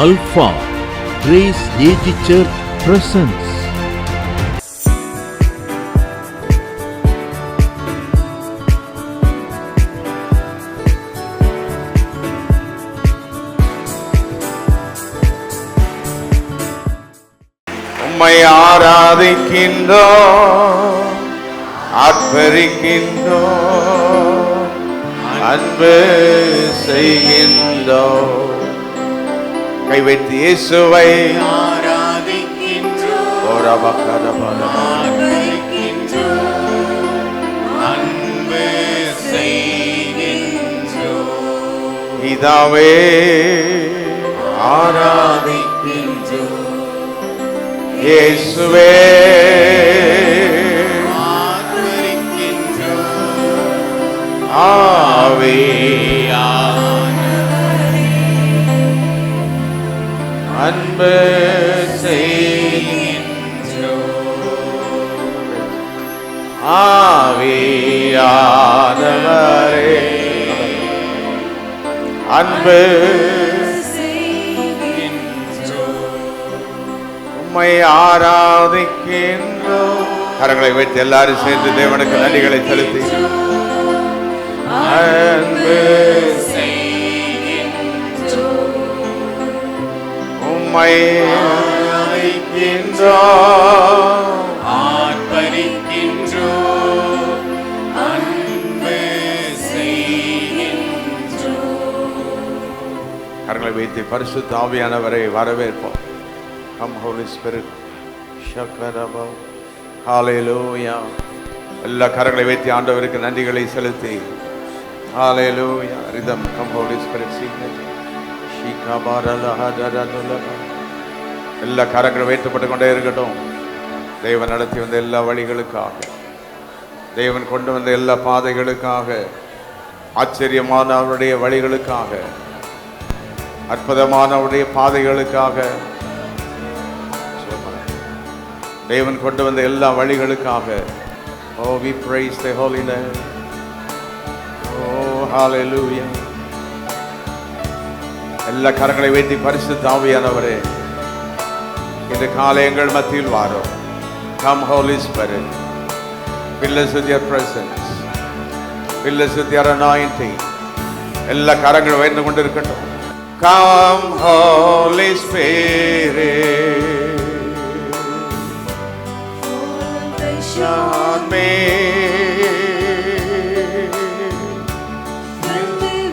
Alpha Grace AG Church presents உம்மை ஆராதிக்கின்றோம், ஆர்ப்பரிக்கின்றோம், அன்பு செய்கின்றோம். கை வைத்து இயேசுவை ஆராதிக்கின்றோம், அன்பு செய்கின்றோம். இதாவே ஆராதிக்கின்றோம், இயேசுவே ஆதரிக்கின்றோம். ஆவியானவரே அன்பு செய்கின்றோம். ஆவியானவரே அன்பு உம்மை ஆராதிக்கின்றோம். கரங்களை வைத்து எல்லாரும் சேர்ந்து தேவனுக்கு நன்றிகளை செலுத்தி அன்பு உம்மை ஆராதிக்கின்றோம், ஆர்ப்பரிக்கின்றோம், அன்பு செய்கின்றோம். கரங்களை வைத்து பரிசுத்த ஆவியானவரை வரவேற்போம். Come Holy Spirit. Shakaraba. Hallelujah. எல்லா கரங்களை வைத்து ஆண்டவருக்கு நன்றிகளை செலுத்தி Hallelujah. Rhythm. Come Holy Spirit. Sing it. எல்லா கரங்களை வைத்துப்பட்டு கொண்டே இருக்கட்டும். தேவன் நடத்தி வந்த எல்லா வழிகளுக்காக, தேவன் கொண்டு வந்த எல்லா பாதைகளுக்காக, ஆச்சரியமான அவருடைய வழிகளுக்காக, அற்புதமான அவருடைய பாதைகளுக்காக, தேவன் கொண்டு வந்த எல்லா வழிகளுக்காக. Oh, we praise the holy name. Oh, hallelujah. எல்லா கரங்களை வைத்து பரிசுத்த ஆவியானவரே இந்த காலை எங்கள் மத்தியில் வாரும். Come Holy Spirit. Fill us with your presence. Fill us with your anointing. எல்லா கரங்கள் வைத்து கொண்டிருக்கட்டும். Come Holy Spirit. On me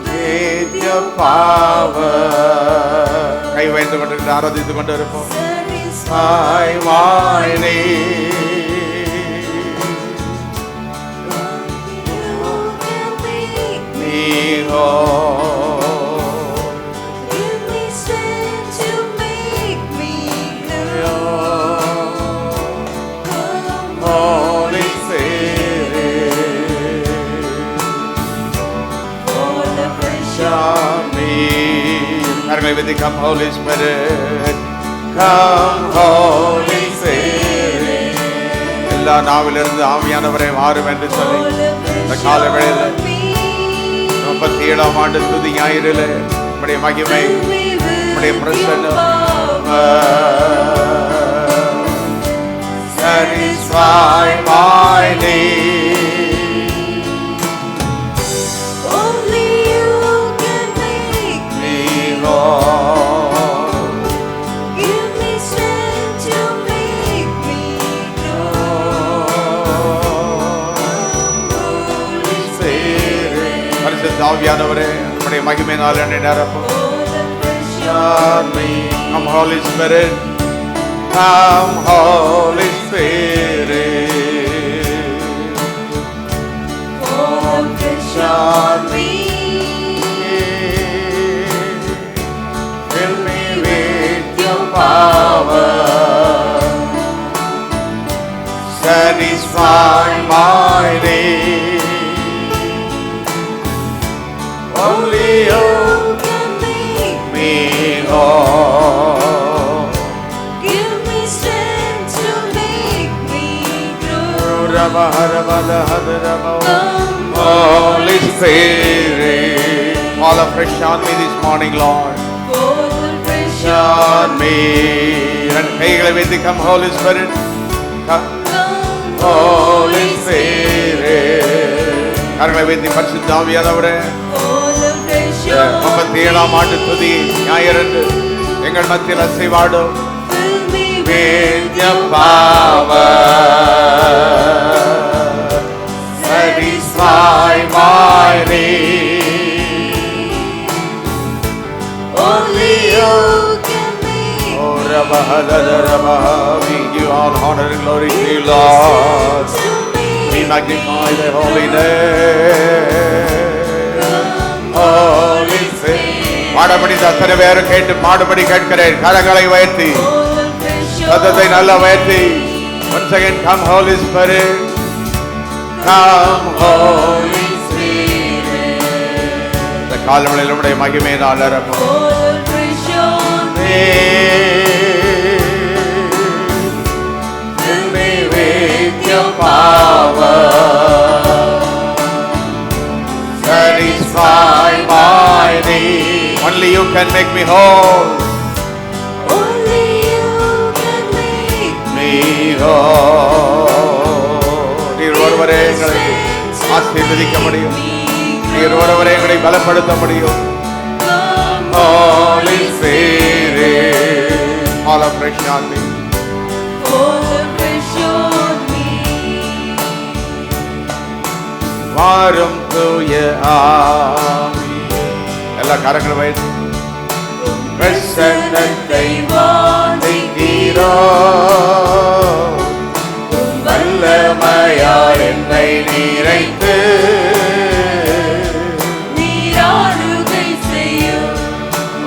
with your power. கை வைத்து கொண்டு ஆராதித்து கொண்டு இருப்போம். Satisfy my need. Me whole. Give me strength to make me Holy Spirit, for the show me. கரங்களை வைத்து Come Holy Spirit, Come Holy Spirit. எல்லா நாவிலிருந்து ஆவியானவரை மாறும் என்று சொல்லி இந்த கால வேளையில் 37ஆம் ஆண்டு துதி ஞாயிறில் உம்முடைய மகிமை, உம்முடைய பிரசன்னம் satisfy my need. Only you can make Me whole. Give me strength to make me Holy Spirit, பரிசுத்த ஆவியானவரே உம்முடைய மகிமையினால் என்னை நிரப்பும். for the precious Come Holy Spirit, Come Holy Spirit, for the precious fill me with your power, satisfy my need. Only you can make me whole. Give me strength to make me Holy Spirit, fall afresh on me this morning, Lord. for the precious on me. And கைகளை வைத்து come Holy Spirit. Come Holy Spirit. கரங்களை வைத்து பரிசுத்த ஆவியானவரே, 37ஆம் ஆண்டு துதி ஞாயிறன்று எங்கள் மத்தியில் அசைவாடும் with your power, satisfy my need. Only you can make Oh, Rabba, we give all honor and glory to you, Lord. to We me. magnify the holy name. Holy Spirit. பாடபடி அத்தனை பேரும் கேட்டு பாடுபடி கேட்கிறேன். கரங்களை உயர்த்தி சத்தத்தை நல்லா உயர்த்தி. Once again, come Holy Spirit. Come Holy Spirit. இந்த காலவெளியில் நம்முடைய மகிமையினால் நிரப்பும். Fill me with your power. Satisfy my need. Only you can make me whole. Only you can make Me whole. நீர் ஒருவரே எங்களை ஆசீர்வதிக்க முடியும். நீர் ஒருவரே எங்களை பலப்படுத்த முடியும். Holy Spirit, all afresh on me. வாரும் தூய ஆவி. எல்லா கரங்களும் வைத்து பிரசன்னத்தை வாந்திக்கிறோ. வல்லமையால் என்னை நிறைத்து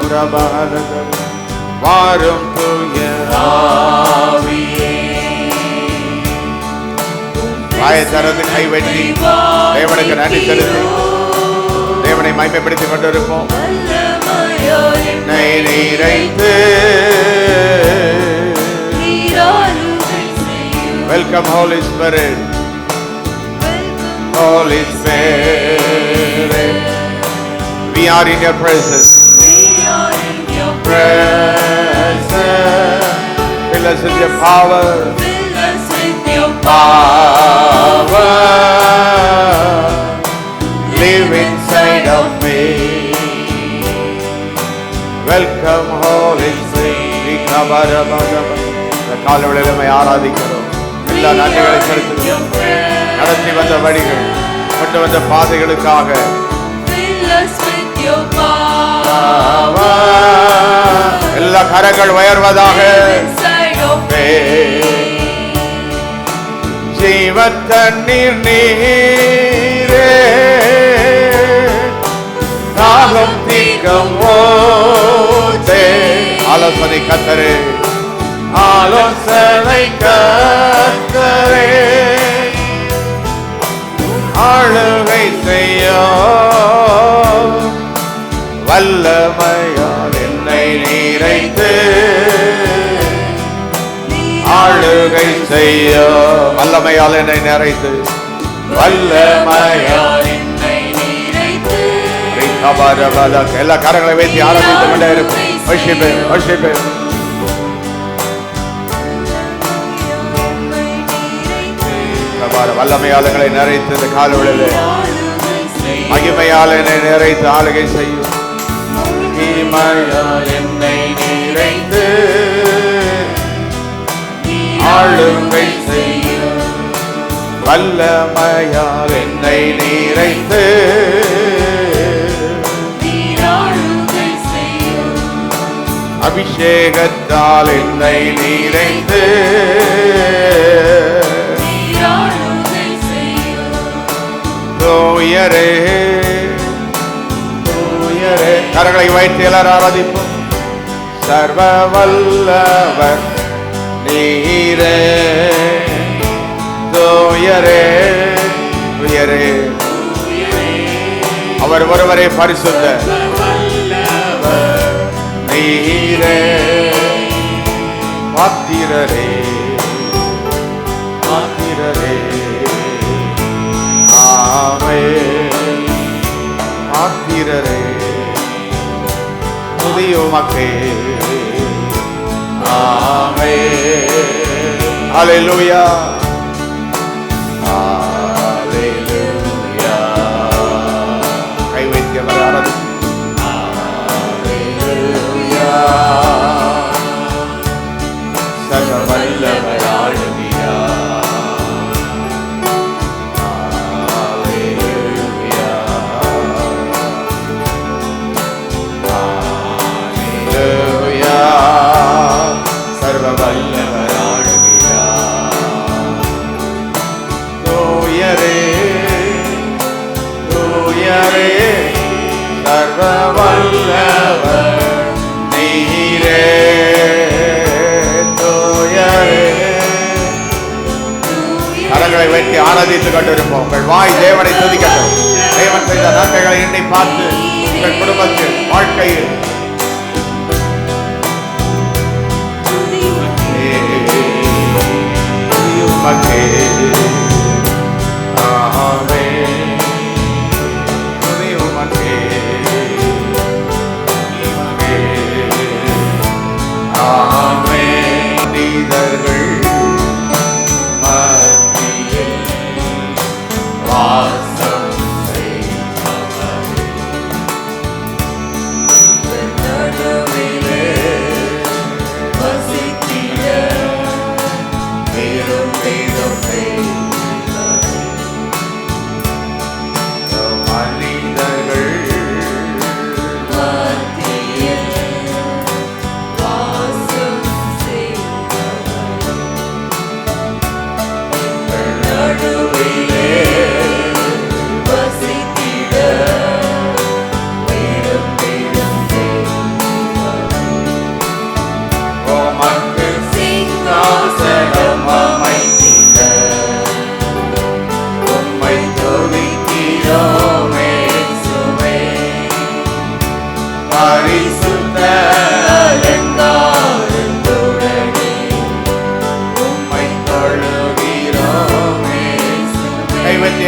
உறவாடுங்கள். வாரும் தூய ஆவியே. வாயை திறந்து கைவெட்டி தேவனுக்கு நன்றி செலுத்தி தேவனை மகிமைப்படுத்திக் கொண்டிருப்போம். என்னை நிறைத்து. Welcome Holy Spirit. Holy Spirit, we are in your presence. Presence, fill us with your power. Power, live inside of me. Welcome Holy Spirit. இந்த காலவெளியில் நம்மை ஆராதிக்கிறோம். எல்லா நன்றிகளை செலுத்துகிறோம். நடத்தி வந்த வழிகள், கொண்டு வந்த பாதைகளுக்காக எல்லா கரங்கள் உயர்வதாக. ஜீவ தண்ணீர் நீரே, தாகம் தீர்க்கும் போதே. ஆலோசனை கர்த்தரே, ஆலோசனை கர்த்தரே, ஆளுகை செய்ய வல்லமையால் என்னை நிறைத்து. ஆளுகை செய்ய வல்லமையால் என்னை நிறைத்து. வல்லமையால் எல்லா கரங்களை வைத்து ஆரம்பித்துக் கொண்டே இருக்கும். வல்லமையால் எங்களை நிறைத்து இந்த காலவெளியிலே மகிமையால் என்னை நிறைத்து ஆளுகை செய்யும். மகிமையால் என்னை நிறைத்து ஆளுகை செய்யும். வல்லமையால் என்னை நிறைத்து அபிஷேகத்தால் என்னை நிறைத்து. தூயரே தூயரே, கரங்களை வைத்து எல்லாரும் ஆராதிப்போம். சர்வ வல்லவர் நீரே, தூயரே தூயரே, அவர் ஒருவரே பரிசுத்த நீரே. பாத்திரரே பாத்திரரே, ஆமென். பாத்திரரே, துதி உமக்கே Hallelujah. கை வைத்தியவர் ஆராதி. சர்வ வல்லவர் ஆளுகிறார். சர்வ வல்லவர் ஆளுகிறார். தூயரே தூயரே சர்வ வல்லவர் நீரே. தூயரே. கரங்களை வைத்து ஆராதித்து கொண்டிருப்போம். உங்கள் வாய் தேவனை துதிக்கட்டும். தேவன் செய்த நன்மைகளை எண்ணி பார்த்து உங்கள் குடும்பத்தில் வாழ்க்கையில்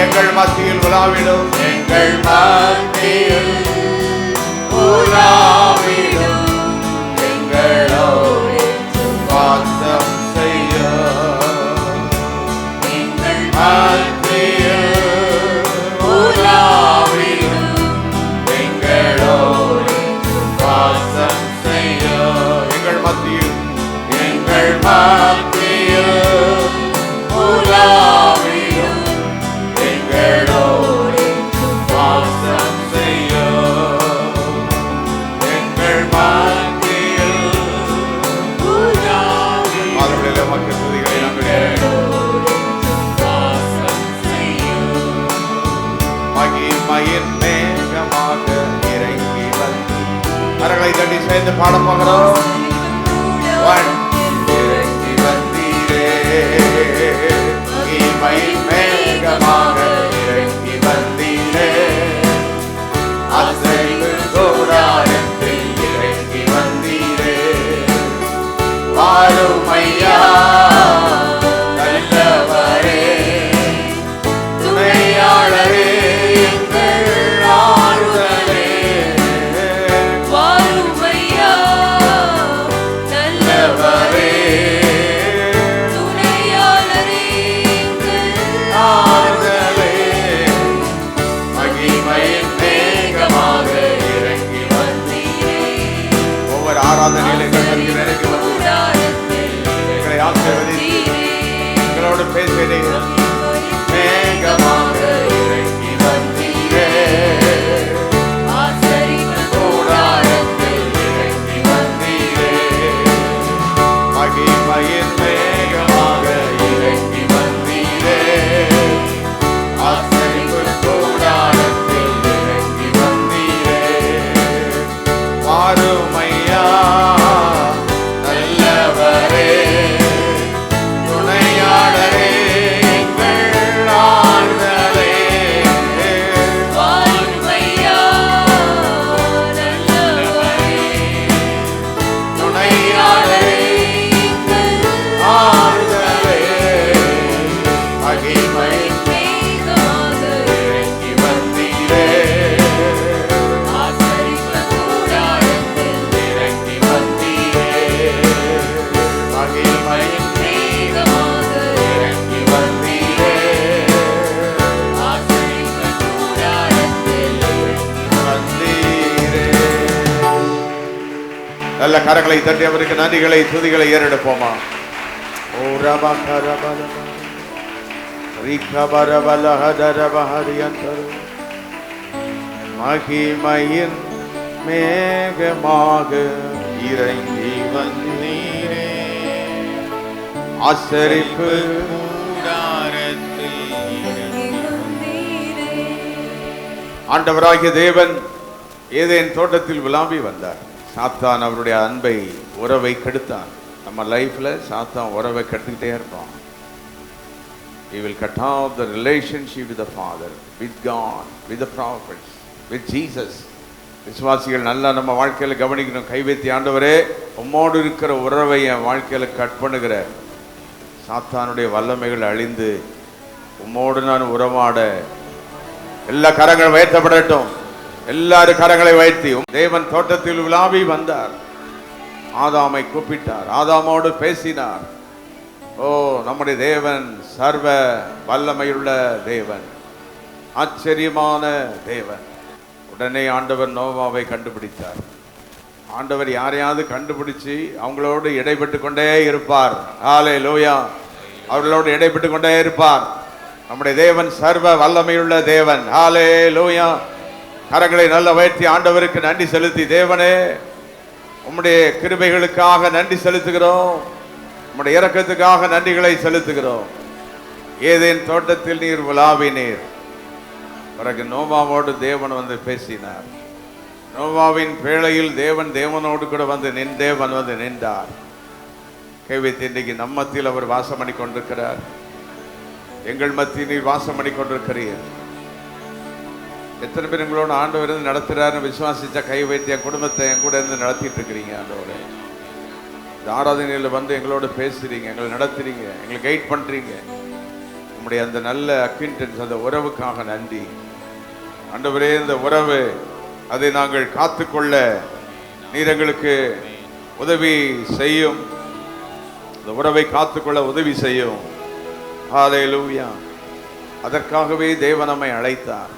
எங்கள் மத்தியில் உலாவிடும். எங்கள் மத்தியில் உலாவிடும். எங்களோடு வாசம் செய்ய. எங்கள் மத்தியில் உலாவிடும். எங்களோடு வாசம் செய்ய. எங்கள் மத்தியில் எங்கள் மத்தியில் உலாவிடும். எங்களோடு வாசம் செய்ய. எங்கள் மத்தியில் உலாவிடும். பாதங்களில் மக்கள் துதிகளை மகிமையின் மேகமாக இறங்கி வந்து கரங்களை தட்டி சேர்ந்து பாட போகிறோம். இறங்கி வந்தீரே. மகிமையின் மேகமாக இறங்கி வந்தீரே. அசைவு கூடாரத்தில் இறங்கி வந்தீரே. வாரும் ஐயா நல்லவரே துணையாளரே எங்கள் ஆறுதலே. வாரும் ஐயா நல்லவரே துணையாளரே எங்கள் ஆறுதலே. மகிமையின் மேகமாக இறங்கி வந்தீரே. நல்ல கரங்களை தட்டி அவருக்கு நன்றிகளை துதிகளை ஏறெடுப்போமா. ஓ ரபா கரபல ரிகபரபல ஹதரபஹரியந்தரு மகிமையின் மேகமாக இறங்கி வந்தீரே, ஆசரிப்பு ஆண்டவராகிய தேவன் ஏதேன் தோட்டத்தில் விளாம்பி வந்தார். சாத்தான் அவருடைய அன்பை உறவை கெடுத்தான். நம்ம லைஃப்ல சாத்தான் உறவை கெடுத்துக்கிட்டே இருப்பான். He will cut off the relationship with the Father, with God, with the prophets, with Jesus. விசுவாசிகள் நல்லா நம்ம வாழ்க்கையில கவனிக்கணும். கைவேத்தி ஆண்டவரே, உம்மோடு இருக்கிற உறவை என் வாழ்க்கையில கட் பண்ணுகிற சாத்தானுடைய வல்லமைகள் அழிந்து உம்மோடு நான் உறவாட எல்லா கரங்கள் வைத்தப்படட்டும். எல்லாரும் கரங்களை வைத்து தேவன் தோட்டத்தில் விளாவி வந்தார். ஆதாமை கூப்பிட்டார், ஆதாமோடு பேசினார். ஓ, நம்முடைய தேவன் சர்வ வல்லமையுள்ள தேவன், ஆச்சரியமான தேவன். உடனே ஆண்டவர் நோவாவை கண்டுபிடித்தார். ஆண்டவர் யாரையாவது கண்டுபிடிச்சு அவங்களோடு இடைப்பட்டு கொண்டே இருப்பார். ஹல்லேலூயா. அவர்களோடு இடைப்பட்டு கொண்டே இருப்பார். நம்முடைய தேவன் சர்வ வல்லமையுள்ள தேவன். ஹல்லேலூயா. கரங்களை நல்ல உயர்த்தி ஆண்டவருக்கு நன்றி செலுத்தி, தேவனே உம்முடைய கிருபைகளுக்காக நன்றி செலுத்துகிறோம், உம்முடைய இரக்கத்துக்காக நன்றிகளை செலுத்துகிறோம். ஏதேன் தோட்டத்தில் நீர் உலாவினீர். பிறகு நோவாவோடு தேவன் வந்து பேசினார். நோவாவின் வேளையில் தேவனோடு கூட வந்து தேவன் வந்து நின்றார். கைவைத்து இன்றைக்கு நம்ம மத்தியில் அவர் வாசம் பண்ணி கொண்டிருக்கிறார். எங்கள் மத்தியில் நீர் வாசம் பண்ணி கொண்டிருக்கிறீர். எத்தனை பேர் எங்களோட ஆண்டவர் இருந்து நடத்துறாருன்னு விசுவாசிச்சா கை வைத்து என் குடும்பத்தை என் கூட இருந்து நடத்திட்டு இருக்கிறீங்க. ஆண்டவரே, இந்த ஆராதனையில் வந்து எங்களோட பேசுறீங்க, எங்களை நடத்துறீங்க, எங்களை கைட் பண்றீங்க. நம்முடைய அந்த நல்ல அக்விண்டன்ஸ், அந்த உறவுக்காக நன்றி ஆண்டவரே. இந்த உறவு அதை நாங்கள் காத்துக்கொள்ள நீர் எங்களுக்கு உதவி செய்யும். இந்த உறவை காத்துக்கொள்ள உதவி செய்யும். ஹல்லேலூயா. அதற்காகவே தேவன் நம்மை அழைத்தார்.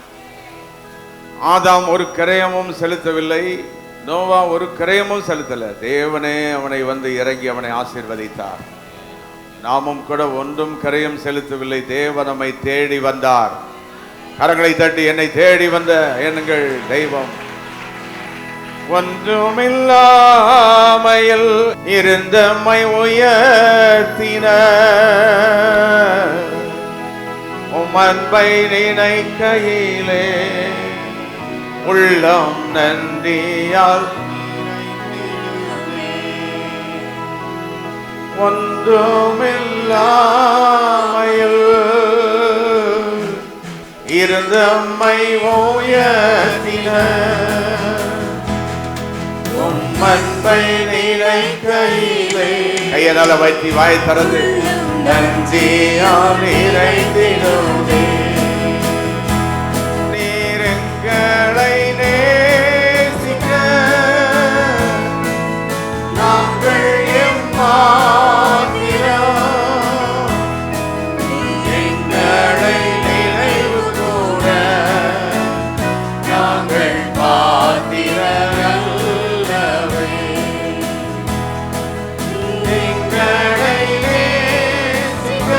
ஆதாம் ஒரு கிரயமும் செலுத்தவில்லை, நோவா ஒரு கிரயமும் செலுத்தல. தேவனே அவனை வந்து இறங்கி அவனை ஆசீர்வதித்தார். நாமும் கூட ஒன்றும் கிரயம் செலுத்தவில்லை. தேவன் நம்மை தேடி வந்தார். கரங்களை தட்டி, என்னை தேடி வந்த எங்கள் தெய்வம் ஒன்றுமில்லாமையில் இருந்தம்மை உயர்த்தின, உம் அன்பை நினைக்கையிலே உள்ளம் நன்றியால் ஒன்றுமில்லாமையில் இருந்தம்மை உயர்த்தின, உம் அன்பை நினைக்கையிலே. கையனால வைத்தி வாய் திறந்து நன்றியால் நிறைந்திடுமே. நீர் எங்களை நேசிக்க நாங்கள் எம்மாத்திரம், எங்களை நினைவு கூட நாங்கள் பாத்திரல்லவே. எங்களை நேசிக்க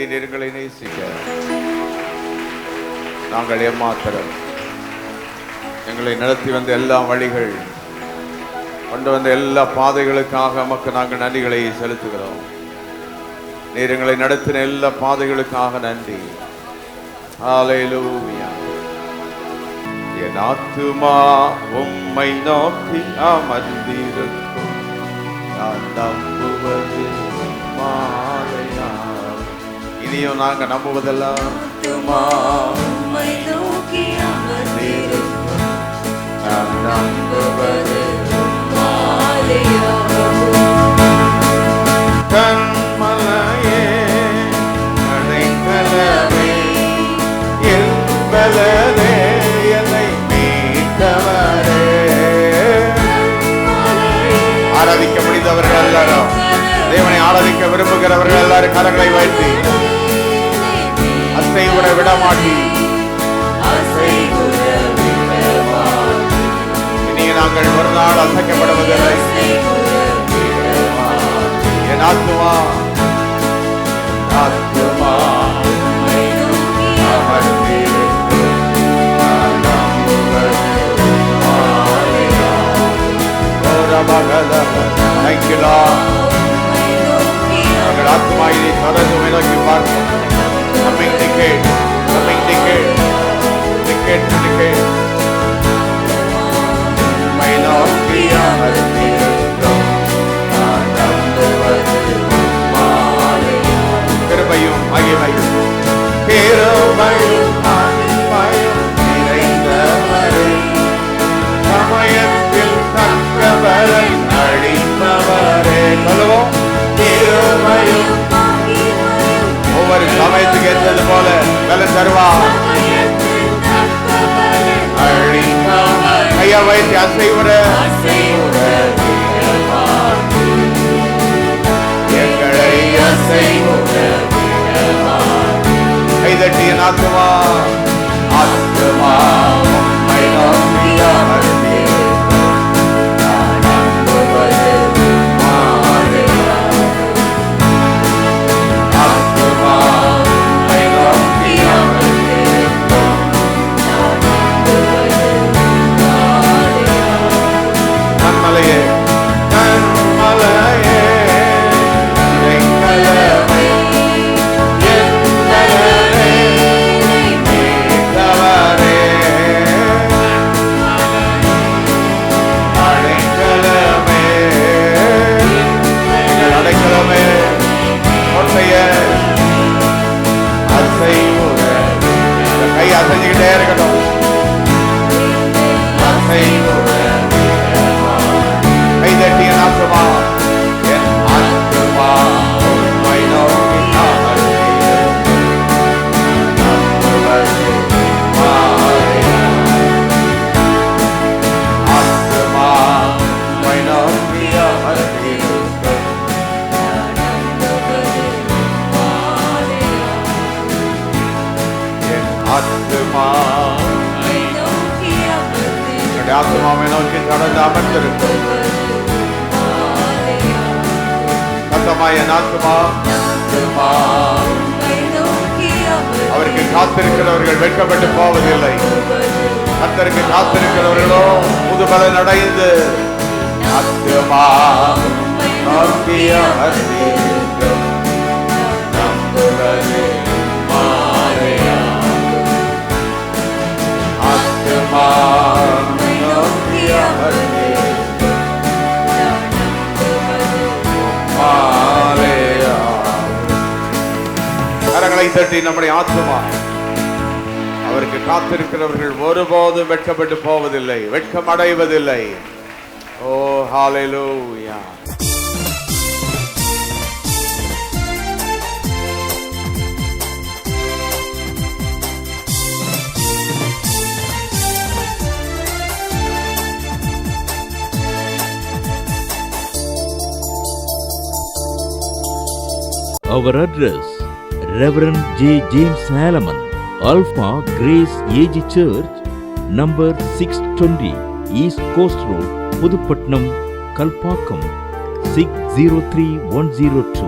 எங்களை நேசிக்க நாங்கள் ஏமாத்திரம். எங்களை நடத்தி வந்த எல்லா வழிகள், கொண்டு வந்த எல்லா பாதைகளுக்காக நமக்கு நாங்கள் நன்றிகளை செலுத்துகிறோம். நீர் எங்களை நடத்தின எல்லா பாதைகளுக்காக நன்றி. ஹல்லேலூயா. என் ஆத்துமா உம்மை நோக்கி அமர்ந்திருக்கும், நான் நம்புவது மாலையாம். இனியும் நாங்க நம்புவதெல்லாம் ஆத்துமா உம்மை நோக்கி அமர்ந்திருக்கும், நான் நம்புவது மாலையாகும். கண்மலையே அடைக்கலமே, என் பலனே, என்னை மீட்டவரே. ஆராதிக்க முடிந்தவர்கள் எல்லாரும், தேவனை ஆராதிக்க விரும்புகிறவர்கள் எல்லாரும் கரங்களை வைத்து அசைவுற விட மாட்டி, இனி நாங்கள் ஒரு நாள் அசைக்கப்படுவதில்லை. என் ஆத்துமா ஆத்துமா அமர்ந்திருக்கும், நான் நம்புவது மாலையாகும். Thank you, Lord. நாங்கள் ஆத்துமாயினை தொடர்ந்து நோக்கி பார்ப்போம். Coming decade, coming decade, decade to decade. உம்மை நோக்கி அமர்ந்திருக்கும், நான் நம்புவது மாலையாகும். கிருபையும் மகிமையும் கிருபையும் மகிமையும் நிறைந்தவரே, சமயத்தில் தக்க பலன் அளிப்பவரே. சொல்லுவோம், கிருபையும் ஒவ்வொரு சமயத்துக்கு ஏற்றது போல பலன் தருவார். கையா வைத்து அசைவுற எங்களை அசைவுற கைதட்டிய ஆத்துமா ஆத்துமா உம்மை நோக்கி அமர்ந்திருக்கும், நான் நம்புவது மாலையாகும். ஆத்துமா உம்மை நோக்கி அமர்ந்திருக்கும், நான் நம்புவது மாலையாகும். கண்மலையே கண்மலையே இறைக்கலமே, என் பலனே, மீட்டவரே. அடைக்கலமே, எங்கள் அடைக்கலமே, ஒற்றைய அசைவுற. இந்த கை அசைஞ்சுக்கிட்டே இருக்கட்டும். அசைவுற கை தட்டிய ஆத்துமா, என் ஆத்துமா உம்மை நோக்கி அமர்ந்திருக்கும், நம்புவது மாலையாகும். ஆத்துமா உம்மை நோக்கி அமர்ந்திருக்கும், என் ஆத்துமா என்னுடைய ஆத்துமாவை நோக்கி கடந்து அமர்ந்திருக்கும். சத்தமா என் ஆத்துமா. அவருக்கு காத்திருக்கிறவர்கள் வெட்கப்பட்டு போவதில்லை. கர்த்தருக்கு காத்திருக்கிறவர்களோ புது பலன் அடைந்து ஆத்துமா நோக்கி அமர்ந்திருக்கும், நம்புவது மாலையாகும். ஆத்துமா நோக்கி அமர்ந்திருக்கும், மாலையாகும். கரங்களை தட்டி நம்முடைய ஆத்துமா அவருக்கு காத்திருக்கிறவர்கள் ஒருபோதும் வெட்கப்பட்டு போவதில்லை, வெட்கம் அடைவதில்லை. ஓ ஹalleluya. Our address, Reverend J. James Salomon, Alpha Grace AG Church, number 620, East Coast Road, Pudupatnam, Kalpakkam, 603102.